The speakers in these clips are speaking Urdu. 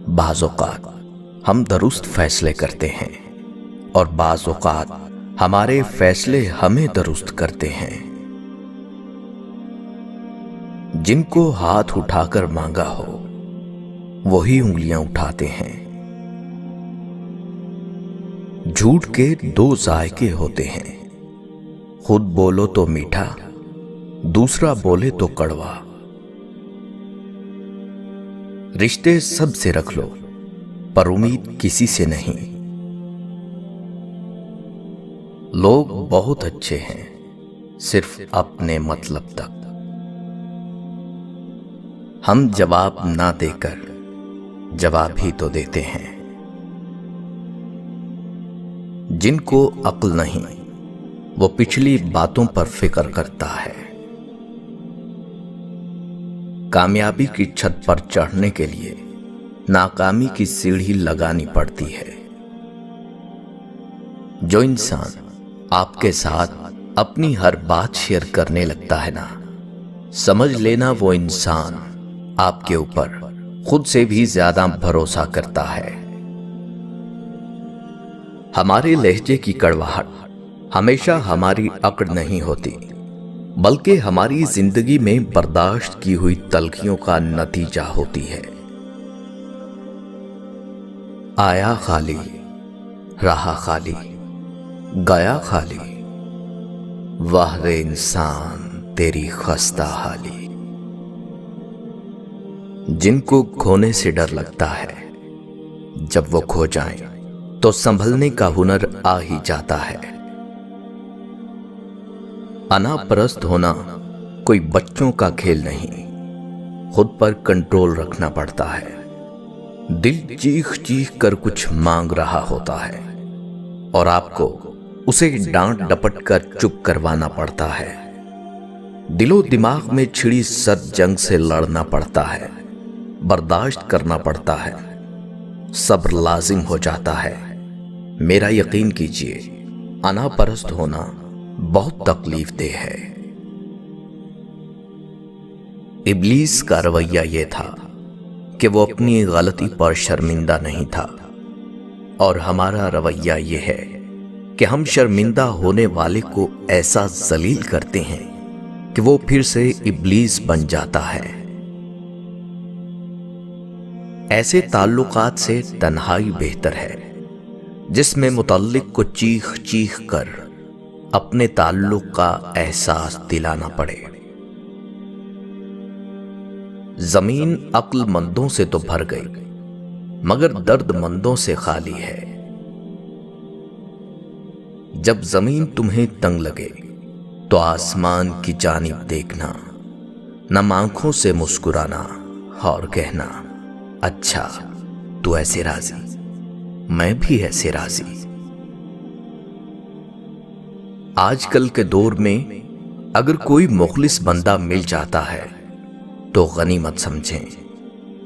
بعض اوقات ہم درست فیصلے کرتے ہیں اور بعض اوقات ہمارے فیصلے ہمیں درست کرتے ہیں۔ جن کو ہاتھ اٹھا کر مانگا ہو وہی انگلیاں اٹھاتے ہیں۔ جھوٹ کے دو ذائقے ہوتے ہیں، خود بولو تو میٹھا، دوسرا بولے تو کڑوا۔ رشتے سب سے رکھ لو پر امید کسی سے نہیں۔ لوگ بہت اچھے ہیں صرف اپنے مطلب تک۔ ہم جواب نہ دے کر جواب ہی تو دیتے ہیں۔ جن کو عقل نہیں وہ پچھلی باتوں پر فکر کرتا ہے۔ کامیابی کی چھت پر چڑھنے کے لیے ناکامی کی سیڑھی لگانی پڑتی ہے۔ جو انسان آپ کے ساتھ اپنی ہر بات شیئر کرنے لگتا ہے نا، سمجھ لینا وہ انسان آپ کے اوپر خود سے بھی زیادہ بھروسہ کرتا ہے۔ ہمارے لہجے کی کڑواہٹ ہمیشہ ہماری اکڑ نہیں ہوتی، بلکہ ہماری زندگی میں برداشت کی ہوئی تلخیوں کا نتیجہ ہوتی ہے۔ آیا خالی رہا خالی گیا خالی، واہ رے انسان تیری خستہ حالی۔ جن کو کھونے سے ڈر لگتا ہے جب وہ کھو جائیں تو سنبھلنے کا ہنر آ ہی جاتا ہے۔ انا پرست ہونا کوئی بچوں کا کھیل نہیں، خود پر کنٹرول رکھنا پڑتا ہے۔ دل چیخ چیخ کر کچھ مانگ رہا ہوتا ہے اور آپ کو اسے ڈانٹ ڈپٹ کر چپ کروانا پڑتا ہے۔ دل و دماغ میں چھڑی سرد جنگ سے لڑنا پڑتا ہے، برداشت کرنا پڑتا ہے، صبر لازم ہو جاتا ہے۔ میرا یقین کیجئے، انا پرست ہونا بہت تکلیف دہ ہے۔ ابلیس کا رویہ یہ تھا کہ وہ اپنی غلطی پر شرمندہ نہیں تھا، اور ہمارا رویہ یہ ہے کہ ہم شرمندہ ہونے والے کو ایسا ذلیل کرتے ہیں کہ وہ پھر سے ابلیس بن جاتا ہے۔ ایسے تعلقات سے تنہائی بہتر ہے جس میں متعلق کو چیخ چیخ کر اپنے تعلق کا احساس دلانا پڑے۔ زمین عقل مندوں سے تو بھر گئی مگر درد مندوں سے خالی ہے۔ جب زمین تمہیں تنگ لگے تو آسمان کی جانب دیکھنا، نم آنکھوں سے مسکرانا اور کہنا، اچھا تو ایسے راضی، میں بھی ایسے راضی۔ آج کل کے دور میں اگر کوئی مخلص بندہ مل جاتا ہے تو غنیمت سمجھیں،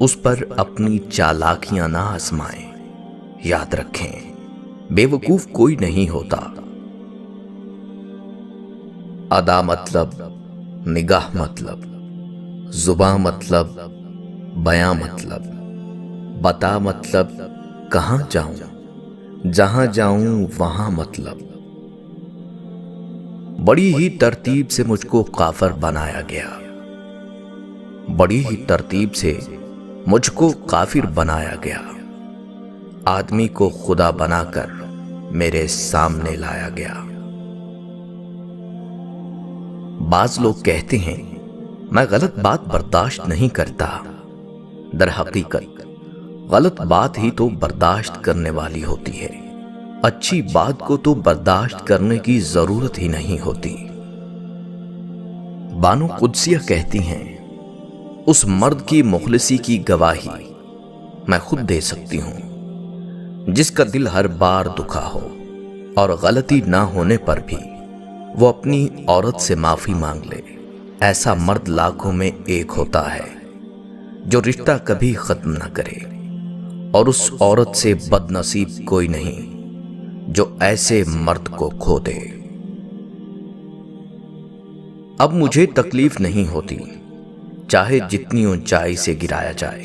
اس پر اپنی چالاکیاں نہ آزمائیں۔ یاد رکھیں، بے وقوف کوئی نہیں ہوتا۔ ادا مطلب، نگاہ مطلب، زباں مطلب، بیاں مطلب، بتا مطلب، کہاں جاؤں، جہاں جاؤں وہاں مطلب۔ بڑی ہی ترتیب سے مجھ کو کافر بنایا گیا، بڑی ہی ترتیب سے مجھ کو کافر بنایا گیا۔ آدمی کو خدا بنا کر میرے سامنے لایا گیا۔ بعض لوگ کہتے ہیں میں غلط بات برداشت نہیں کرتا، در حقیقت غلط بات ہی تو برداشت کرنے والی ہوتی ہے، اچھی بات کو تو برداشت کرنے کی ضرورت ہی نہیں ہوتی۔ بانو قدسیہ کہتی ہیں، اس مرد کی مخلصی کی گواہی میں خود دے سکتی ہوں جس کا دل ہر بار دکھا ہو اور غلطی نہ ہونے پر بھی وہ اپنی عورت سے معافی مانگ لے۔ ایسا مرد لاکھوں میں ایک ہوتا ہے جو رشتہ کبھی ختم نہ کرے، اور اس عورت سے بد نصیب کوئی نہیں جو ایسے مرد کو کھو دے۔ اب مجھے تکلیف نہیں ہوتی چاہے جتنی اونچائی سے گرایا جائے،